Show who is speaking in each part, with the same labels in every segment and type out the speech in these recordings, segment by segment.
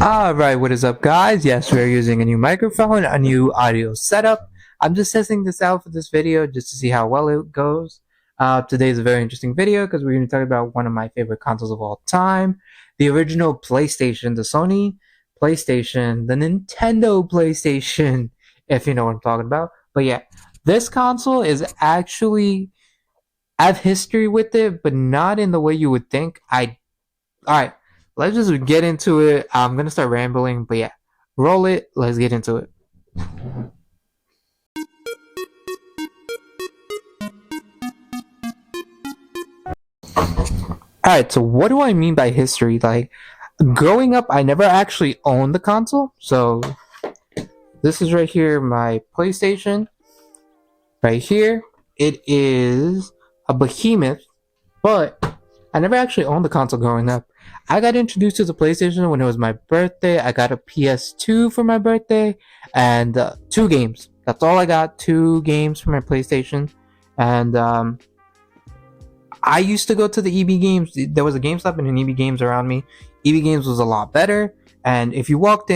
Speaker 1: Alright, what is up guys? Yes, we're using a new microphone, a new audio setup. I'm just testing this out for this video just to see how well it goes. Today is a very interesting video because we're going to talk about one of my favorite consoles of all time. The original PlayStation, the Sony PlayStation, the Nintendo PlayStation, if you know what I'm talking about. But yeah, this console is actually, I have history with it, but not in the way you would think. Alright, let's just get into it. I'm gonna start rambling, but yeah, roll it. Let's get into it. Alright, so what do I mean by history? Like, growing up, I never actually owned the console. So, this is right here, my PlayStation. Right here, it is a behemoth, but I never actually owned the console growing up. I got introduced to the PlayStation when it was my birthday. I got a PS2 for my birthday and 2 games. That's all I got, 2 games for my PlayStation. And I used to go to the EB Games. There was a GameStop and an EB Games around me. EB Games was a lot better. And if you walked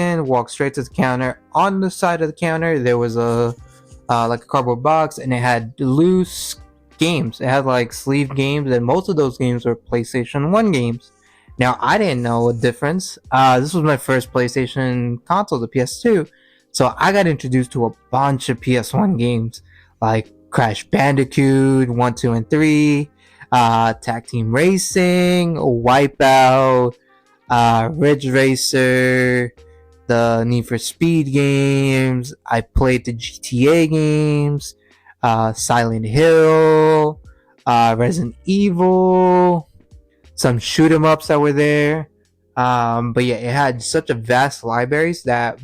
Speaker 1: straight to the counter, on the side of the counter, there was a like a cardboard box, and it had loose games. It had like sleeve games, and most of those games were PlayStation 1 games. Now, I didn't know a difference. This was my first PlayStation console, the PS2. So I got introduced to a bunch of PS1 games like Crash Bandicoot 1, 2, and 3, Tag Team Racing, Wipeout, Ridge Racer, the Need for Speed games. I played the GTA games, Silent Hill, Resident Evil, some shoot 'em ups that were there. But yeah, it had such a vast libraries that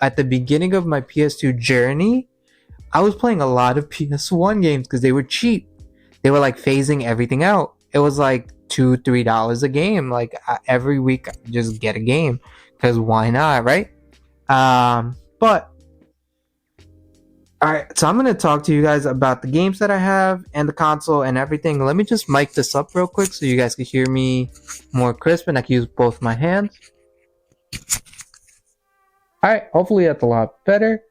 Speaker 1: at the beginning of my PS2 journey, I was playing a lot of PS1 games because they were cheap. They were like phasing everything out. It was like $2-3 a game. Like every week, I could just get a game because why not, right? But alright, so I'm going to talk to you guys about the games that I have and the console and everything. Let me just mic this up real quick so you guys can hear me more crisp and I can use both my hands. Alright, hopefully that's a lot better.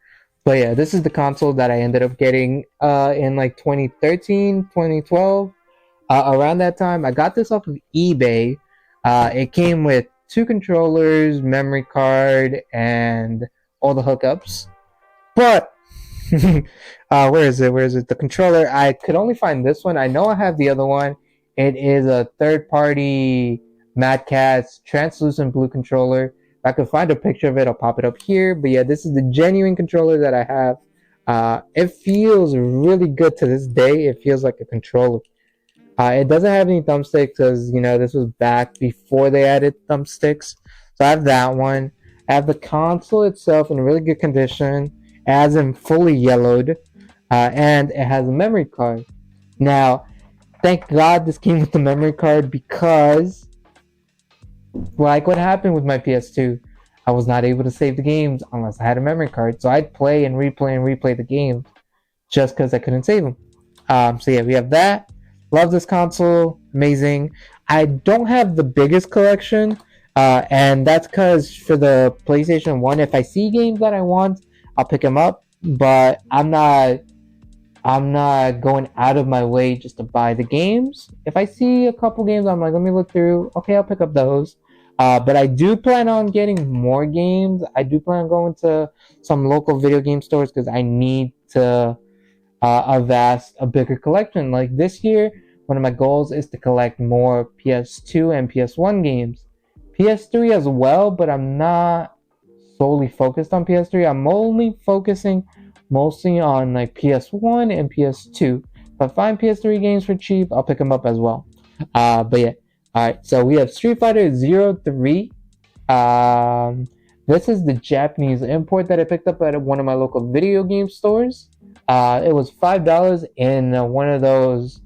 Speaker 1: But yeah, this is the console that I ended up getting in like 2013, 2012. Around that time, I got this off of eBay. It came with 2 controllers, memory card, and all the hookups. But where is it? The controller. I could only find this one. I know I have the other one. It is a third-party Mad Catz translucent blue controller. If I could find a picture of it, I'll pop it up here. But yeah, this is the genuine controller that I have. It feels really good to this day. It feels like a controller. It doesn't have any thumbsticks because, you know, this was back before they added thumbsticks. So I have that one. I have the console itself in really good condition. It hasn't fully yellowed. And it has a memory card. Now, thank God this came with the memory card because, like what happened with my PS2, I was not able to save the games unless I had a memory card. So I'd play and replay the games just because I couldn't save them. So yeah, we have that. Love this console. Amazing. I don't have the biggest collection. And that's because for the PlayStation 1, if I see games that I want, I'll pick them up. But I'm not going out of my way just to buy the games. If I see a couple games, I'm like, let me look through. Okay, I'll pick up those. But I do plan on getting more games. I do plan on going to some local video game stores because I need to amass a bigger collection. Like this year, one of my goals is to collect more PS2 and PS1 games. PS3 as well, but I'm not solely focused on PS3. I'm only focusing mostly on like PS1 and PS2. If I find PS3 games for cheap, I'll pick them up as well. But yeah, alright, so we have Street Fighter 03. This is the Japanese import that I picked up at one of my local video game stores. It was $5 in one of those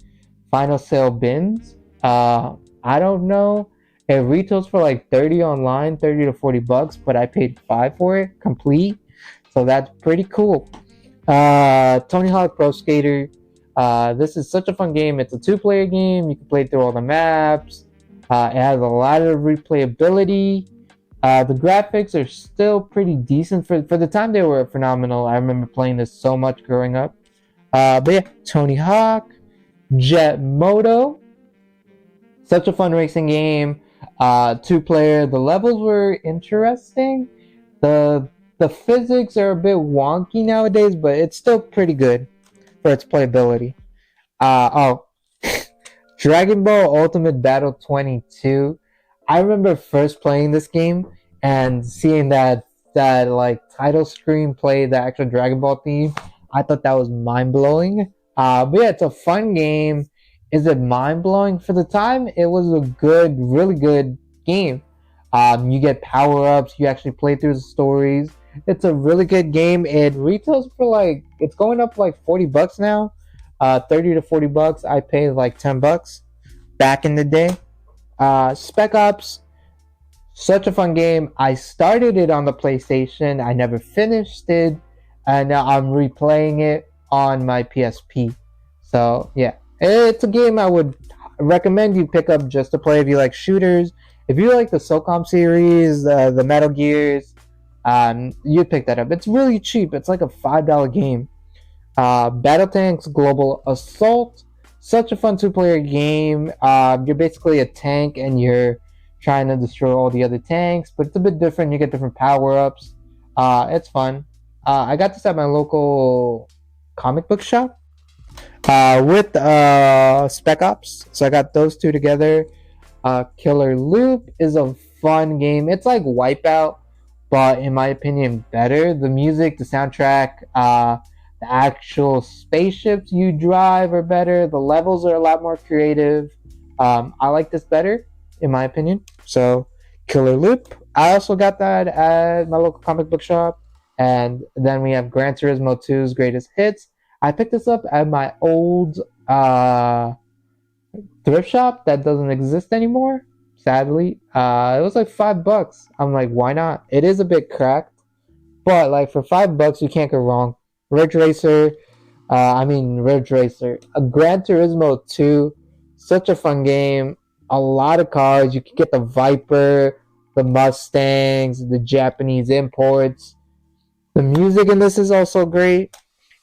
Speaker 1: final sale bins. I don't know. It retails for like 30 online, 30 to 40 bucks, but I paid 5 for it complete. So that's pretty cool. Tony Hawk Pro Skater. This is such a fun game. It's a 2-player game. You can play through all the maps. It has a lot of replayability. The graphics are still pretty decent for the time. They were phenomenal. I remember playing this so much growing up. But yeah, Tony Hawk, Jet Moto, such a fun racing game. Two-player. The levels were interesting. The physics are a bit wonky nowadays, but it's still pretty good for its playability. Oh, Dragon Ball Ultimate Battle 22. I remember first playing this game and seeing that like title screen play the actual Dragon Ball theme. I thought that was mind blowing. But yeah, it's a fun game. Is it mind blowing for the time? It was a good, really good game. You get power ups. You actually play through the stories. It's a really good game. It retails for like it's going up like $40 now, 30 to $40. I paid like $10 back in the day. Spec Ops, such a fun game. I started it on the PlayStation. I never finished it, and now I'm replaying it on my PSP. So yeah, it's a game I would recommend you pick up just to play if you like shooters. If you like the SOCOM series, the Metal Gears, you pick that up. It's really cheap. It's like a $5 game. Battle Tanks Global Assault, such a fun two-player game. You're basically a tank and you're trying to destroy all the other tanks, but it's a bit different. You get different power-ups. It's fun. I got this at my local comic book shop with Spec Ops, so I got those two together. Killer Loop is a fun game. It's like Wipeout, but in my opinion, better. The music, the soundtrack, the actual spaceships you drive are better. The levels are a lot more creative. I like this better, in my opinion. So, Killer Loop. I also got that at my local comic book shop. And then we have Gran Turismo 2's Greatest Hits. I picked this up at my old thrift shop that doesn't exist anymore, sadly. It was like $5. I'm like, why not? It is a bit cracked, but like for $5 you can't go wrong. Ridge Racer, a Gran Turismo 2, such a fun game. A lot of cars. You can get the Viper, the Mustangs, the Japanese imports. The music in this is also great.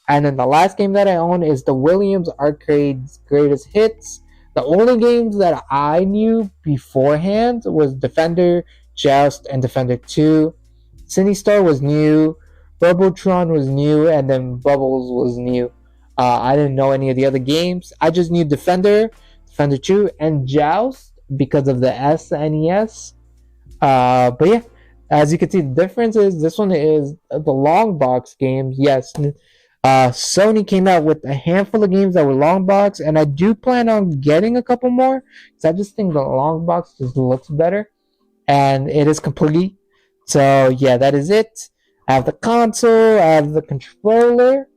Speaker 1: And then the last game that I own is the Williams Arcade's Greatest Hits. The only games that I knew beforehand was Defender, Joust, and Defender 2. Sinistar was new, Bubbletron was new, and then Bubbles was new. I didn't know any of the other games. I just knew Defender, Defender 2, and Joust because of the SNES. But yeah, as you can see, the difference is this one is the long box games. Yes, Sony came out with a handful of games that were long box, and I do plan on getting a couple more because I just think the long box just looks better, and it is complete. So yeah, that is it. I have the console, I have the controller.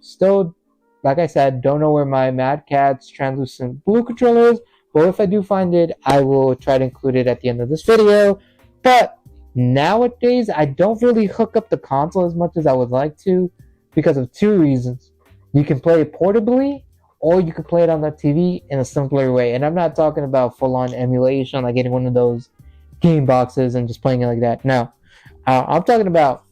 Speaker 1: Still, like I said, don't know where my Mad Catz translucent blue controller is, but if I do find it, I will try to include it at the end of this video. But nowadays, I don't really hook up the console as much as I would like to because of two reasons. You can play it portably, or you can play it on the TV in a simpler way. And I'm not talking about full-on emulation, like getting one of those game boxes and just playing it like that. No. I'm talking about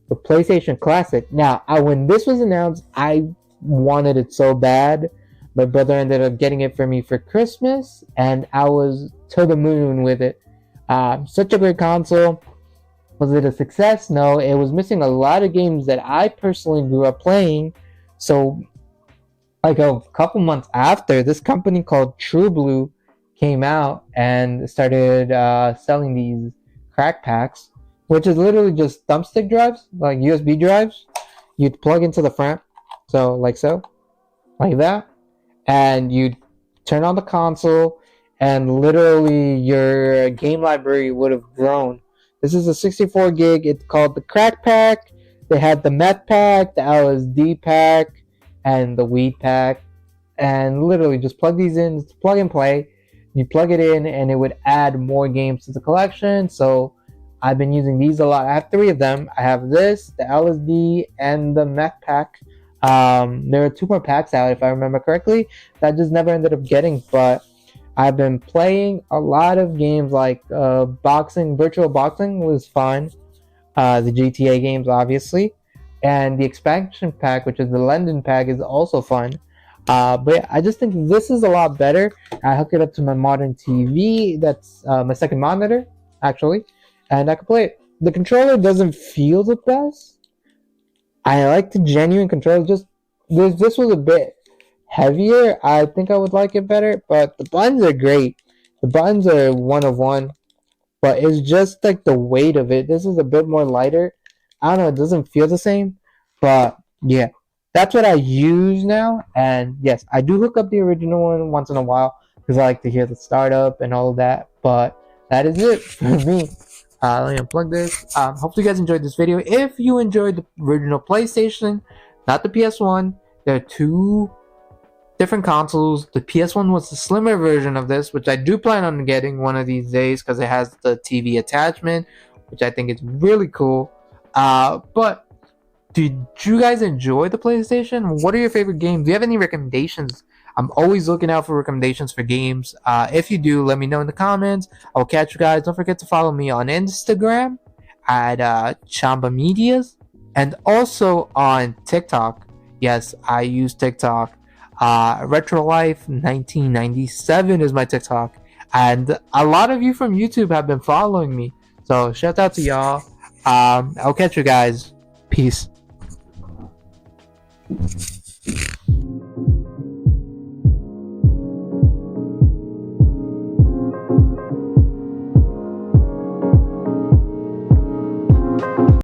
Speaker 1: the PlayStation Classic. Now, when this was announced, I wanted it so bad. My brother ended up getting it for me for Christmas, and I was to the moon with it. Such a great console. Was it a success? No, it was missing a lot of games that I personally grew up playing. So, like a couple months after, this company called True Blue came out and started selling these crack packs, which is literally just thumbstick drives, like USB drives. You'd plug into the front, so like so, like that, and you'd turn on the console, and literally your game library would have grown. This is a 64 gig. It's called the Crack Pack. They had the Meth Pack, the LSD Pack, and the Weed Pack. And literally just plug these in. It's plug and play. You plug it in and it would add more games to the collection. So I've been using these a lot. I have 3 of them. I have this, the LSD, and the Meth Pack. There are 2 more packs out if I remember correctly that I just never ended up getting. But I've been playing a lot of games like boxing. Virtual boxing was fun. The GTA games, obviously, and the expansion pack, which is the London pack, is also fun. But yeah, I just think this is a lot better. I hook it up to my modern TV. That's my second monitor, actually, and I can play it. The controller doesn't feel the best. I like the genuine controller. Just this was a bit heavier. I think I would like it better, but the buttons are great. The buttons are one of one, but it's just like the weight of it. This is a bit more lighter. I don't know, it doesn't feel the same, but yeah, that's what I use now. And yes, I do hook up the original one once in a while because I like to hear the startup and all of that. But that is it for me. Let me unplug this. Hopefully, you guys enjoyed this video. If you enjoyed the original PlayStation, not the PS1, there are two different consoles. The PS1 was the slimmer version of this, which I do plan on getting one of these days because it has the TV attachment, which I think is really cool. But did you guys enjoy the PlayStation? What are your favorite games? Do you have any recommendations? I'm always looking out for recommendations for games. If you do, let me know in the comments. I'll catch you guys. Don't forget to follow me on Instagram at Chamba Medias and also on TikTok. Yes, I use TikTok. Retro Life 1997 is my TikTok, and a lot of you from YouTube have been following me. So shout out to y'all. I'll catch you guys. Peace.